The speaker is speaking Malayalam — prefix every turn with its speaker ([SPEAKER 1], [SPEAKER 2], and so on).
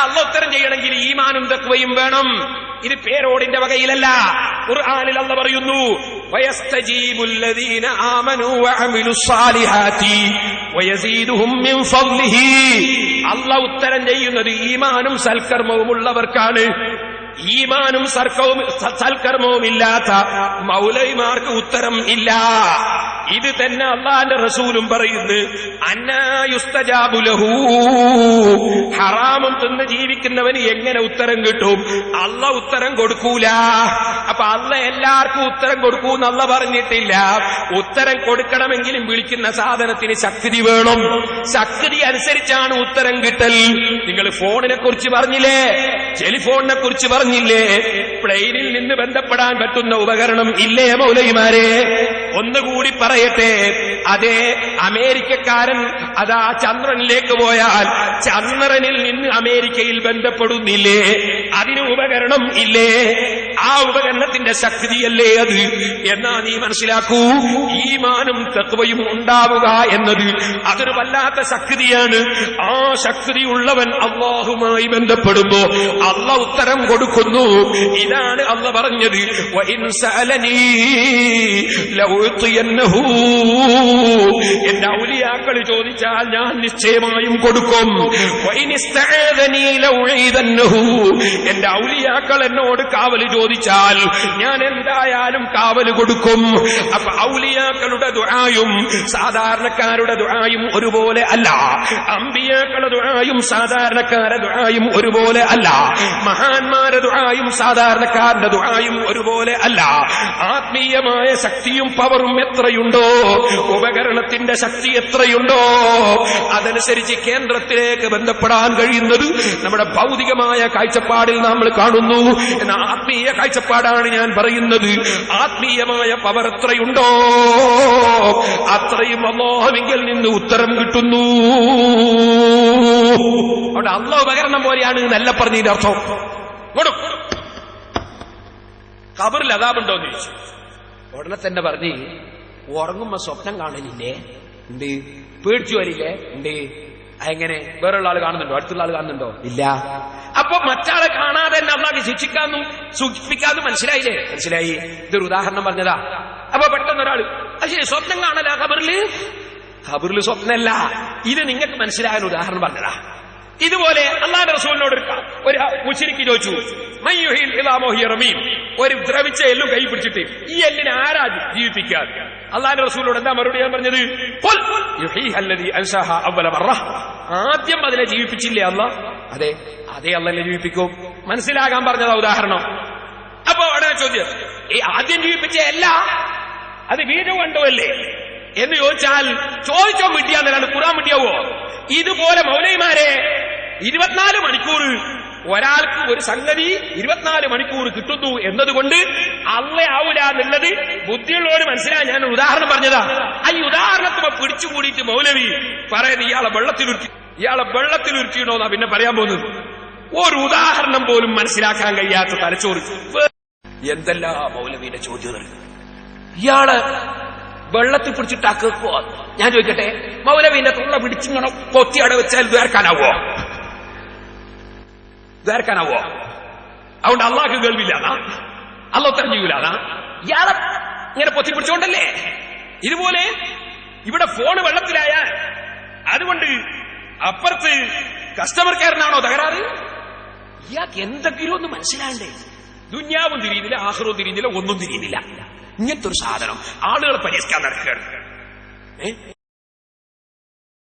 [SPEAKER 1] അള്ളാഹ് ഉത്തരം ചെയ്യണമെങ്കിൽ ഈമാനും തഖ്വയും വേണം. ഇത് പേരോടിന്റെ വകയിലല്ല. ഖുർആനിൽ അള്ളാഹ് പറയുന്നു, വയസ്തജീബുല്ലദീന ആമനൂ വഅമിലുസ്സാലിഹാത്തി വയസീദുഹും മിൻ ഫദ്ലിഹി. അള്ളാഹ് ഉത്തരം ചെയ്യുന്നത് ഈമാനും സൽക്കർമ്മവും ഉള്ളവർക്കാണ്. ഈമാനും സൽക്കർമ്മവും ഇല്ലാത്ത മൗലവിമാർക്ക് ഉത്തരം ഇല്ല. ഇത് തന്നെ അല്ലാഹുവിന്റെ റസൂലും പറയുന്നു, അന്നാ യുസ്തജാബു ലഹു. ഹറാമും തിന്ന് ജീവിക്കുന്നവന് എങ്ങനെ ഉത്തരം കിട്ടും? അല്ലാഹ് ഉത്തരം കൊടുക്കൂല. അപ്പൊ അല്ലാഹ് എല്ലാവർക്കും ഉത്തരം കൊടുക്കൂന്ന് അല്ലാഹ് പറഞ്ഞിട്ടില്ല. ഉത്തരം കൊടുക്കണമെങ്കിലും വിളിക്കുന്ന സാധനത്തിന് ശക്തി വേണം. ശക്തി അനുസരിച്ചാണ് ഉത്തരം കിട്ടൽ. നിങ്ങൾ ഫോണിനെ കുറിച്ച് പറഞ്ഞില്ലേ, ടെലിഫോണിനെ കുറിച്ച് പറഞ്ഞില്ലേ, പ്ലെയിനിൽ നിന്ന് ബന്ധപ്പെടാൻ പറ്റുന്ന ഉപകരണം ഇല്ലേ മൗലവിമാരെ? ഒന്നുകൂടി പറയട്ടെ, അതേ അമേരിക്കക്കാരൻ അതാ ചന്ദ്രനിലേക്ക് പോയാൽ ചന്ദ്രനിൽ നിന്ന് അമേരിക്കയിൽ ബന്ധപ്പെടുന്നില്ലേ? അതിന് ഉപകരണം ഇല്ലേ? ആ ഉപകരണത്തിന്റെ ശക്തിയല്ലേ അത്? എന്നാ നീ മനസ്സിലാക്കൂ, ഈമാനും തഖ്വയും ഉണ്ടാവുക എന്നത് അതൊരു വല്ലാത്ത ശക്തിയാണ്. ആ ശക്തി ഉള്ളവൻ അല്ലാഹുമായി ബന്ധപ്പെടുമ്പോ അല്ലാഹ് ഉത്തരം കൊടുക്കുന്നു. ഇതാണ് അല്ലാഹ് പറഞ്ഞത്, വഇൻ സഅലനീ ലഉതിയന്നഹു. എന്റെ ഔലിയാക്കൾ ചോദിച്ചാൽ ഞാൻ നിശ്ചയമായും കൊടുക്കും. വഇൻ ഇസ്തആദനീ ലഉഈദന്നഹു. എന്റെ ഔലിയാക്കൾ എന്നോട് കാവൽ ചോദിച്ചാൽ ഞാൻ എന്തായാലും കാവൽ കൊടുക്കും. അപ്പൊ ഔലിയാക്കളുടെ ദുആയും സാധാരണക്കാരുടെ ദുആയും ഒരുപോലെ അല്ല. അമ്പിയാക്കളുടെ ദുആയും സാധാരണക്കാരുടെ ദുആയും ഒരുപോലെ അല്ല. മഹാന്മാരുടെ ദുആയും സാധാരണക്കാരുടെ ദുആയും ഒരുപോലെ അല്ല. ആത്മീയമായ ശക്തിയും പവറും എത്രയുണ്ടോ, ഉപകരണത്തിന്റെ ശക്തി എത്രയുണ്ടോ, അതനുസരിച്ച് കേന്ദ്രത്തിലേക്ക് ബന്ധപ്പെടാൻ കഴിയുന്നത് നമ്മുടെ ഭൗതികമായ കാഴ്ചപ്പാടിൽ നമ്മൾ കാണുന്നു. എന്നാൽ ആത്മീയ കാഴ്ചപ്പാടാണ് ഞാൻ പറയുന്നത്. ആത്മീയമായ പവർ എത്രയുണ്ടോ അത്രയും അല്ലാഹുവിങ്കിൽ നിന്ന് ഉത്തരം കിട്ടുന്നു. അവിടെ അല്ലാഹ് ഉപകരണം പോലെയാണ് എന്നല്ല പറഞ്ഞതിന്റെ അർത്ഥം. ഖബറിൽ അദാബുണ്ടോ എന്ന് ചോദിച്ചു. ഉടനെ തന്നെ പറഞ്ഞ്, ഉറങ്ങുമ്പോ സ്വപ്നം കാണലില്ലേ? ഉണ്ട്. പേടിച്ചു വരില്ലേ? ഉണ്ട്. എങ്ങനെ? വേറെയുള്ള ആൾ കാണുന്നുണ്ടോ? അടുത്തുള്ള ആൾ കാണുന്നുണ്ടോ? ഇല്ല. അപ്പൊ മറ്റാളെ കാണാതെ തന്നെ അള്ളാഹ് ശിക്ഷിക്കാന്നും സൂചിപ്പിക്കാന്നും മനസ്സിലായില്ലേ? മനസ്സിലായി. ഇതൊരു ഉദാഹരണം പറഞ്ഞതാ. അപ്പൊ പെട്ടെന്ന് ഒരാൾ പക്ഷേ സ്വപ്നം കാണല ഖബറില്? ഖബറിൽ സ്വപ്നമല്ല. ഇത് നിങ്ങൾക്ക് മനസ്സിലാകാൻ ഉദാഹരണം പറഞ്ഞതാ. ഇതുപോലെ അല്ലാഹുവിന്റെ റസൂലിനോട് ഒരു മുശ്രിക്ക് ചോദിച്ചു, മയ്യുഹിൽ ഇളാമോ ഹിയ റമീം. ഒരു ദ്രവിച്ച എല്ലും കൈ പിടിച്ചിട്ട് ഈ എല്ലിനെ ആരാ ജീവിപ്പിക്കാൻ? അല്ലാഹുവിന്റെ റസൂലിനോട് എന്താ മറുപടി ഞാൻ പറഞ്ഞത്? ഖുൽ യുഹീഹല്ലദീ അൻശാഹ അവ്വല മറ. ആദ്യം അതിനെ ജീവിപ്പിച്ചില്ലേ അല്ലാഹ്? അതെ, അതേ അല്ലാഹ് ജീവിപ്പിക്കും. മനസ്സിലാകാൻ പറഞ്ഞതാ ഉദാഹരണം. അപ്പൊ അവിടെ ചോദ്യം, ഈ ആദ്യം ജീവിപ്പിച്ച അല്ല അത് വീട് കൊണ്ടുവല്ലേ എന്ന് ചോദിച്ചാൽ ചോദിച്ചോ വിട്ടിയാന്നല്ലാണ്ട് ഖുർആൻ വിട്ടിയാവോ? ഇതുപോലെ മൗലവിമാരെ 24 മണിക്കൂർ ഒരാൾക്ക് ഒരു സംഗതി 24 മണിക്കൂർ കിട്ടുന്നു എന്നതുകൊണ്ട് അല്ലാഹ് ആവൂല എന്നുള്ളത് ബുദ്ധിയുള്ളവര് മനസ്സിലായി. ഞാൻ ഉദാഹരണം പറഞ്ഞതാ. ഈ ഉദാഹരണത്തിനെ പിടിച്ചുകൂടിയിട്ട് മൗലവി പറയുന്നത് ഇയാളെ വെള്ളത്തിലുരുത്തിയിടോ എന്നാ പിന്നെ പറയാൻ പോകുന്നത്. ഒരു ഉദാഹരണം പോലും മനസ്സിലാക്കാൻ കഴിയാത്ത തലച്ചോറ്. എന്തെല്ലാം മൗലവിയുടെ ചോദ്യങ്ങൾ. ഇയാള് വെള്ളത്തിൽ പിടിച്ചിട്ടാക്കോ? ഞാൻ ചോദിക്കട്ടെ, മൗലവിന്റെ തൊള്ള പിടിച്ചിങ്ങനെ പൊത്തി അവിടെ വെച്ചാൽ വേർക്കാനാവോ? അതുകൊണ്ട് അള്ളാഹ് കേൾവില്ലാതാ, അള്ളാഹ് ഉത്തരം ചെയ്യൂലാതാ. ഇയാളെ ഇങ്ങനെ പൊത്തി പിടിച്ചോണ്ടല്ലേ. ഇതുപോലെ ഇവിടെ ഫോണ് വെള്ളത്തിലായാൽ അതുകൊണ്ട് അപ്പുറത്ത് കസ്റ്റമർ കെയറിനാണോ തകരാറ്? ഇയാൾക്ക് എന്തെങ്കിലും ഒന്ന് മനസ്സിലാണ്ടേ? ദുന്യാവും തിരിയുന്നില്ല, ആഖിറവും തിരിയുന്നില്ല, ഒന്നും തിരിയുന്നില്ല. ഇങ്ങനത്തെ ഒരു സാധനം ആളുകളെ പരിഹസിക്കാൻ നടക്കുകയാണ്.